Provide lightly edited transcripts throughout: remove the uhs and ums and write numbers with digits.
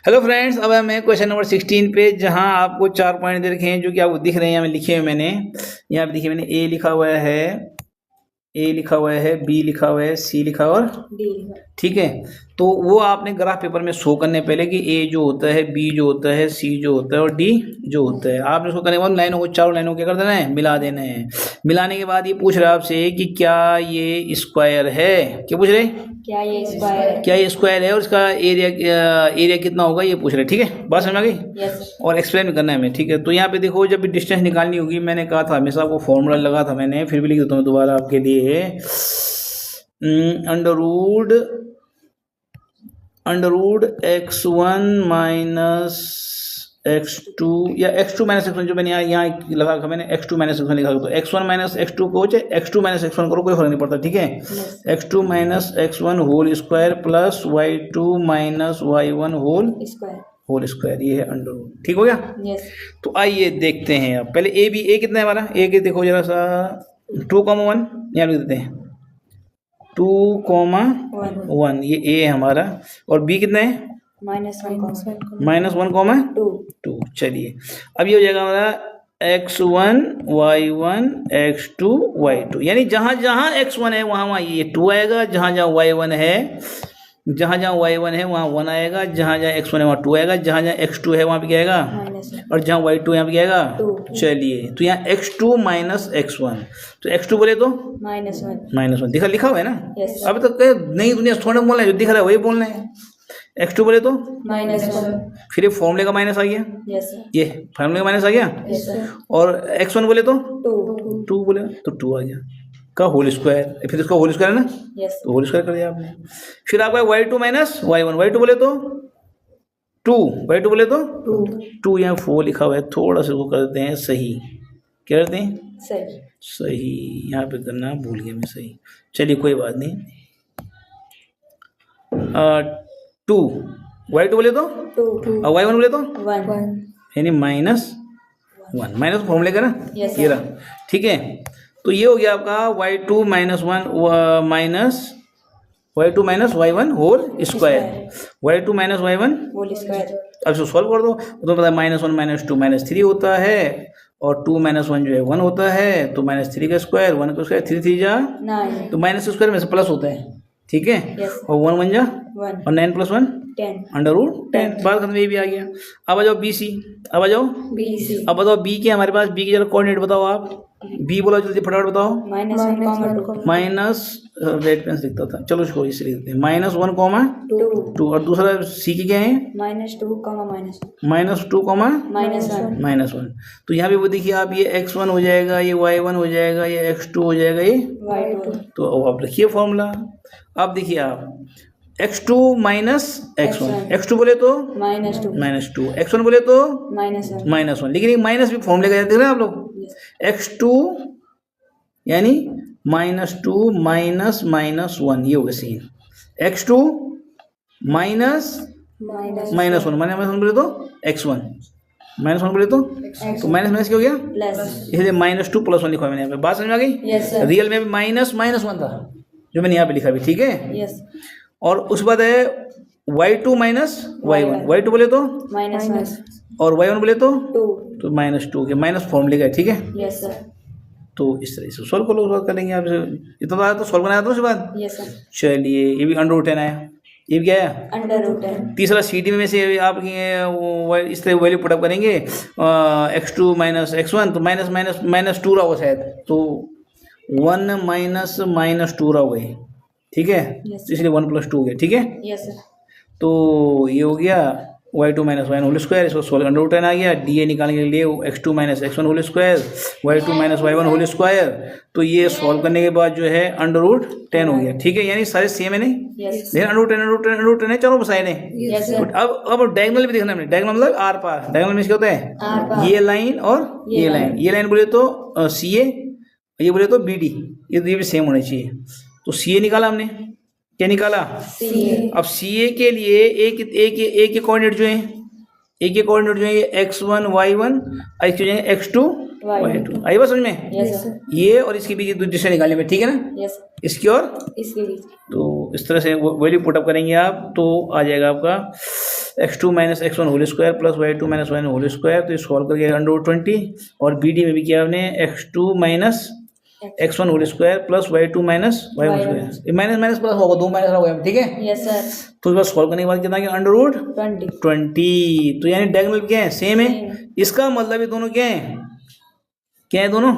Hello friends, अब मैं question number 16 पे, जहां आपको 4 पॉइंट दे रखे हैं जो कि आपको दिख रहे हैं। यहाँ में लिखे हुए मैंने, यहाँ पे देखिए मैंने ए लिखा हुआ है, ए लिखा हुआ है, बी लिखा हुआ है, सी लिखा और डी। ठीक है। तो वो आपने ग्राफ पेपर में शो करने पहले कि ए जो होता है, बी जो होता है, सी जो होता है और डी जो होता है। आपने उसको करने के बाद लाइनों को, चारों लाइनों को क्या कर देना है, मिला देना है। मिलाने के बाद ये पूछ रहा है आपसे कि क्या ये स्क्वायर है। क्या पूछ रहे, क्या ये स्क्वायर है? क्या ये स्क्वायर है और इसका एरिया कितना होगा, ये पूछ रहे। ठीक है, बात समझ आ गई। यस। और एक्सप्लेन करना है हमें। ठीक है, तो यहाँ पे देखो, जब भी डिस्टेंस निकालनी होगी, मैंने कहा था हमेशा आपको फॉर्मूला लगा था मैंने, फिर भी लिख देता हूँ दोबारा आपके लिए। Under root x1 minus x2 या x2 माइनस x1, जो मैंने यहाँ लगा रखा मैंने, x2 माइनस x1 लिखा। तो x1 माइनस x2 को x2 माइनस x1 करो, कोई फर्क नहीं पड़ता। ठीक है, x2 minus x1 whole square plus y2 minus y1 whole square, ये है अंडर रूट। ठीक हो गया। यस। तो आइए देखते हैं। अब पहले ए बी, ए कितना है हमारा, ए के देखो जरा सा, 2,1 यहाँ लिख देते हैं, 2,1 ये ए है हमारा। और बी कितना है, -1,2। चलिए, अब ये हो जाएगा हमारा x1 y1 x2 y2, यानी जहाँ जहाँ x1 है वहाँ वहाँ ये 2 आएगा, जहाँ जहाँ y1 है, जहाँ जहाँ y1 है वहाँ 1 आएगा, जहाँ जहाँ x1 है वहाँ 2 आएगा, जहाँ जहाँ x2 है वहाँ पे क्या आएगा, और जहाँ y2 यहाँ पे क्या आएगा 2। चलिए, तो यहाँ x2 माइनस x1, तो x2 बोले तो -1 दिखा, लिखा हुआ है ना। Yes, अभी तक नई दुनिया थोड़ा बोलना है, जो दिख रहा है वही बोलना है। x2 बोले तो -1। फिर ये फॉर्मूले का माइनस आ गया, यस। ये फॉर्मूले का माइनस आ गया। Yes sir. और x1 बोले तो 2। 2 बोले तो 2 आ गया का होल स्क्वायर, फिर इसका होल स्क्वायर है ना, यस। तो होल स्क्वायर कर दिया आपने। फिर आपका y2 माइनस y1, y2 बोले तो 2, y2 बोले तो 2, यहाँ 4 लिखा हुआ है, थोड़ा सा वो करते हैं सही, क्या करते हैं सही। सही, यहाँ पे करना भूल गया मैं, सही। चलिए कोई बात नहीं। 2 y2 बोले तो 2 और y1 बोले तो 1। यानी -1, माइनस फॉर्मूले का ना, Yes, ये रहा। ठीक है, तो ये हो गया आपका y2 minus y1 whole square, y2 minus y1 whole square. अब इसको सॉल्व कर दो, तो पता है -1 -2 -3 होता है, और 2 - 1 जो है 1 होता है, तो -3 का स्क्वायर, 1 का स्क्वायर, 3 3 जा 9। तो माइनस स्क्वायर में से प्लस होता है। ठीक है, Yes. और 1 1 जा 1। और 9 + 1 10। Under root 10। बात खत्म, ये भी आ गया। अब आ जाओ बी सी, अब आ जाओ BC। अब बताओ बी के, हमारे पास बी के जरा कोऑर्डिनेट बताओ आप। बी बोला जल्दी फटाफट बताओ। -1, माइनस, रेड पेन से लिखता था, चलो इसको इसे लिख देते हैं, -1, 2। और दूसरा सी की क्या है, -2, -2, -1। तो यहाँ पे वो देखिए आप, ये x1 हो जाएगा, ये y1 हो जाएगा, ये x2 हो जाएगा, ये Y2। तो अब आप लिखिए फॉर्मूला। अब देखिए आप, x2 माइनस x1, x2 बोले तो -2, x1 बोले तो -1, लेकिन एक माइनस भी फॉर्मूले का देख रहे हैं आप लोग। x2 यानी -2 माइनस -1, ये होगा सीन। x2 माइनस -1 बोले तो x1, -1 बोले तो माइनस क्या हो गया, प्लस। इसलिए -2 + 1 लिखा है मैंने यहाँ पे। बात समझ में आ गई। Yes sir. रियल में -1 था जो मैंने यहाँ पे लिखा भी। ठीक है, यस। और उस बाद है y2 माइनस y1, y2 बोले तो -1। और y1 बोले तो 2। -2 के माइनस फॉर्मूले का है। ठीक है, यस सर। तो इस तरह से सॉल्व कर लो, सॉल्व करेंगे आप। इतना तो आया तो सॉल्व करना आता उसके बाद। Yes sir. चलिए, ये भी √10 आया, ये भी क्या आया, √10। तीसरा CD में से आप इस तरह वैल्यू पुटअप करेंगे, x2 माइनस x1, तो -2 रहा होगा शायद, तो 1 -2 रहा होगा ये। ठीक है, Yes. इसलिए 1 + 2 हो गया। ठीक है, यस सर। तो ये हो गया y2 - y1 होल स्क्वायर, इसको सोल्व √10 आ गया। DA निकालने के लिए x2 - x1 whole square, y2 - y1 whole square, तो ये सॉल्व करने के बाद जो है √10 हो गया। ठीक है, यानी सारे सेम है नहीं, यस। लेकिन √10 है, चलो साइन है। Yes sir. अब डायगोनल भी देखना है, डायगोनल मतलब आर पार। डायगोनल में क्या होता है, आर पार। ये लाइन और ये लाइन, ये लाइन बोले तो CA, ये बोले तो BD, ये भी सेम होने चाहिए। तो CA निकाला हमने, क्या निकाला, CA। अब CA के लिए एक कोऑर्डिनेट जो है, एक कोऑर्डिनेट जो है ये x1 y1, इसके जो है x2 y2 आई बात समझ में? यस सर, ये और इसके बीच की डिस्टेंस निकालनी है, ठीक है ना? यस, इसकी और इसके बीच, तो इस तरह से वैल्यू पुटअप करेंगे आप, तो आ जाएगा आपका x2 minus x1 whole square plus y2 minus y1 whole square, तो ये सॉल्व करके √20, और BD में भी किया हमने x2 minus x1 whole square plus y2 minus y1 square, ये माइनस माइनस प्लस होगा, 2 माइनस हो गया, ठीक है? यस सर, तो इस बार सॉल्व करने के बाद कितना क्या √20, 20, तो यानी डायगोनल क्या है, सेम है, इसका मतलब ये दोनों क्या है, क्या है दोनों,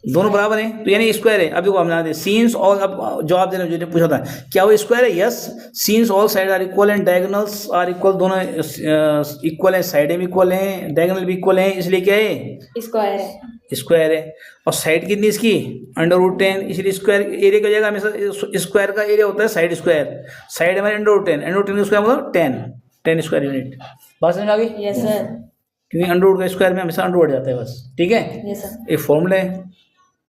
दोनों बराबर हैं, तो यानी स्क्वायर है। अब देखो हम जानते सीन्स ऑल, अब जवाब देने जो पूछा था क्या वो स्क्वायर है, yes, since all side are equal and diagonals are equal, दोनों इक्वल हैं, साइडें भी इक्वल हैं, डायगोनल भी इक्वल हैं, इसलिए क्या है, स्क्वायर है, स्क्वायर है। और साइड कितनी इसकी √10, इसलिए स्क्वायर एरिया की जगह हमेशा स्क्वायर का एरिया होता है साइड स्क्वायर, साइड हमारे √10 का स्क्वायर मतलब 10 स्क्वायर यूनिट, बात समझ आ गई? यस सर, क्योंकि अंडर रूट का स्क्वायर में हमेशा अंडर जाता है बस, ठीक है? यस सर, एक फॉर्मूला है